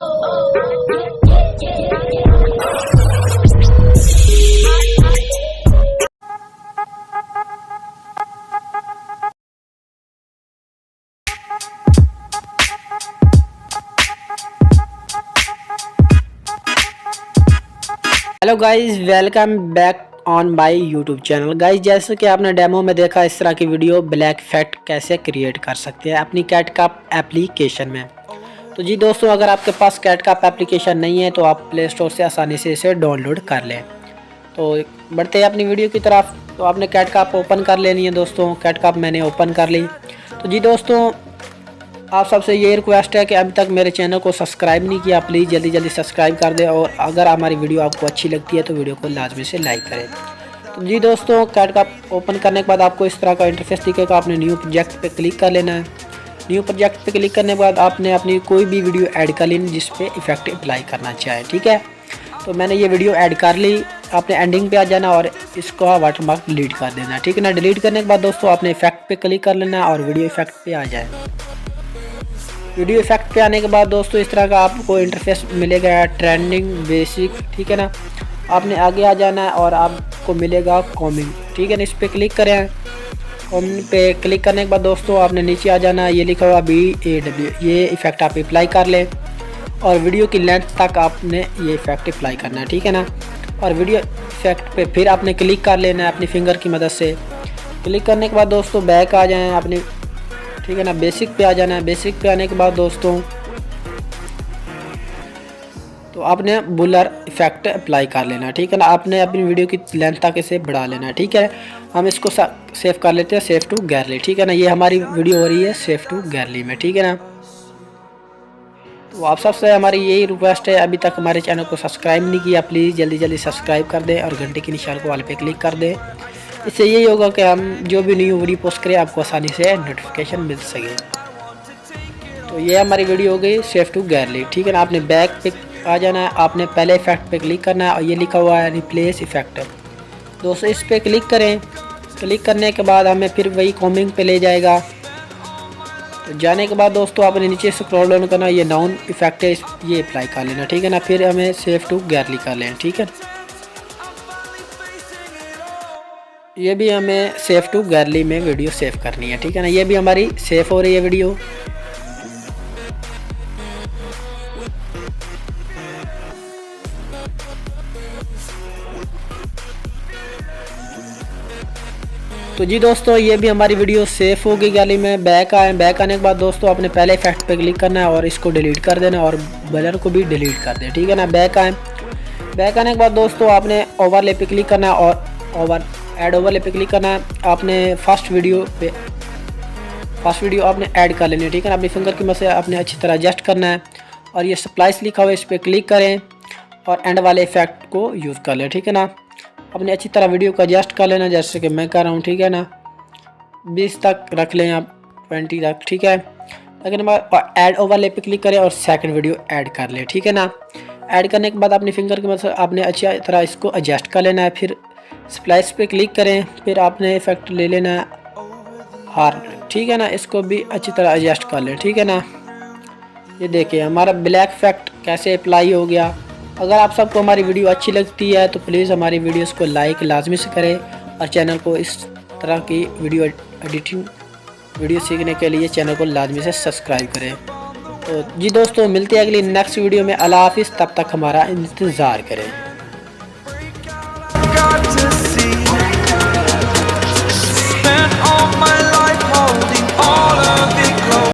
Hello guys, welcome back on my YouTube channel. Guys, जैसे कि आपने डेमो में देखा, इस तरह की वीडियो ब्लैक इफेक्ट कैसे क्रिएट कर सकते हैं अपनी कैटकप एप्लीकेशन में। तो जी दोस्तों, अगर आपके पास कैटकप एप्लीकेशन नहीं है तो आप प्ले स्टोर से आसानी से इसे डाउनलोड कर लें। तो बढ़ते हैं अपनी वीडियो की तरफ। तो आपने कैटकप ओपन कर लेनी है दोस्तों। कैटकप मैंने ओपन कर ली। तो जी दोस्तों, आप सबसे ये रिक्वेस्ट है कि अभी तक मेरे चैनल को सब्सक्राइब नहीं किया, प्लीज़ जल्दी जल्दी सब्सक्राइब कर दें। और अगर हमारी वीडियो आपको अच्छी लगती है तो वीडियो को लाजमी से लाइक करें। तो जी दोस्तों, कैटकप ओपन करने के बाद आपको इस तरह का इंटरफेस दिखेगा। आपने न्यू प्रोजेक्ट पे क्लिक कर लेना है। न्यू प्रोजेक्ट पे क्लिक करने के बाद आपने अपनी कोई भी वीडियो ऐड कर लेनी जिस पे इफेक्ट अप्लाई करना चाहे, ठीक है। तो मैंने ये वीडियो ऐड कर ली। आपने एंडिंग पे आ जाना और इसका वाटरमार्क डिलीट कर देना, ठीक है ना। डिलीट करने के बाद दोस्तों आपने इफेक्ट पे क्लिक कर लेना है और वीडियो इफेक्ट पे आ जाए। वीडियो इफेक्ट पे आने के बाद दोस्तों इस तरह का आपको इंटरफेस मिलेगा, ट्रेंडिंग, बेसिक, ठीक है ना। आपने आगे आ जाना है और आपको मिलेगा कॉमिंग, ठीक है ना। इस पर क्लिक करें। कॉमिंग पे क्लिक करने के बाद दोस्तों आपने नीचे आ जाना है। ये लिखा हुआ BAW, ये इफेक्ट आप अप्लाई कर लें और वीडियो की लेंथ तक आपने ये इफेक्ट अप्लाई करना है, ठीक है ना। और वीडियो इफेक्ट पे फिर आपने क्लिक कर लेना है अपनी फिंगर की मदद से। क्लिक करने के बाद दोस्तों बैक आ जाएँ अपनी, ठीक है ना। बेसिक पे आ जाना है। बेसिक पे आने के बाद दोस्तों तो आपने बुलर इफेक्ट अप्लाई कर लेना, ठीक है ना। आपने अपनी वीडियो की लेंथ तक इसे बढ़ा लेना, ठीक है। हम इसको सेव कर लेते हैं, सेव टू गैलरी, ठीक है ना। ये हमारी वीडियो हो रही है सेव टू गैलरी में, ठीक है ना। तो आप सबसे हमारी यही रिक्वेस्ट है, अभी तक हमारे चैनल को सब्सक्राइब नहीं किया, प्लीज़ जल्दी जल्दी सब्सक्राइब कर दें और घंटे के निशान को वाले पे क्लिक कर दें। इससे यही होगा कि हम जो भी न्यू वीडियो पोस्ट करें आपको आसानी से नोटिफिकेशन मिल सके। तो ये हमारी वीडियो हो गई सेव टू गैलरी, ठीक है ना। आपने बैक पे आ जाना है। आपने पहले इफेक्ट पे क्लिक करना है और ये लिखा हुआ है रिप्लेस इफेक्ट, दोस्तों इस पर क्लिक करें। क्लिक करने के बाद हमें फिर वही कॉमिंग पे ले जाएगा। तो जाने के बाद दोस्तों आपने नीचे स्क्रॉल डाउन करना, ये नाउन इफेक्ट है, ये अप्लाई कर लेना, ठीक है ना। फिर हमें सेव टू गैलरी कर लेना, ठीक है। ये भी हमें सेव टू गैलरी में वीडियो सेव करनी है, ठीक है ना। ये भी हमारी सेव हो रही है वीडियो। तो जी दोस्तों, ये भी हमारी वीडियो सेव हो गई गैलरी में। बैक आए। बैक आने के बाद दोस्तों आपने पहले इफेक्ट पे क्लिक करना है और इसको डिलीट कर देना और ब्लर को भी डिलीट कर देना, ठीक है ना। बैक आए। बैक आने के बाद दोस्तों आपने ओवरले पे क्लिक करना है और ऐड ओवरले पे क्लिक करना है। आपने फर्स्ट वीडियो आपने ऐड कर लेनी है, ठीक है ना। अपनी फिंगर की मदद से आपने अच्छी तरह एडजस्ट करना है और ये स्प्लाइस लिखा हुआ है, इस पर क्लिक करें और एंड वाले इफेक्ट को यूज़ कर लें, ठीक है ना। अपने अच्छी तरह वीडियो को एडजस्ट कर लेना जैसे कि मैं कर रहा हूँ, ठीक है ना। 20 तक रख लें आप, 20 तक, ठीक है। लेकिन ऐड ओवरले पे क्लिक करें और सेकंड वीडियो ऐड कर लें, ठीक है ना। ऐड करने के बाद अपनी फिंगर की मदद से आपने अच्छी तरह इसको एडजस्ट कर लेना है। फिर स्प्लाइस पे क्लिक करें। फिर आपने इफेक्ट ले लेना है हार्ड, ठीक है ना। इसको भी अच्छी तरह एडजस्ट कर लें, ठीक है ना। ये देखिए हमारा ब्लैक इफेक्ट कैसे अप्लाई हो गया। अगर आप सबको हमारी वीडियो अच्छी लगती है तो प्लीज़ हमारी वीडियोस को लाइक लाजमी से करें और चैनल को इस तरह की वीडियो एडिटिंग वीडियो सीखने के लिए चैनल को लाजमी से सब्सक्राइब करें। तो जी दोस्तों, मिलते हैं अगली नेक्स्ट वीडियो में। अल्लाह हाफिज़, तब तक हमारा इंतज़ार करें।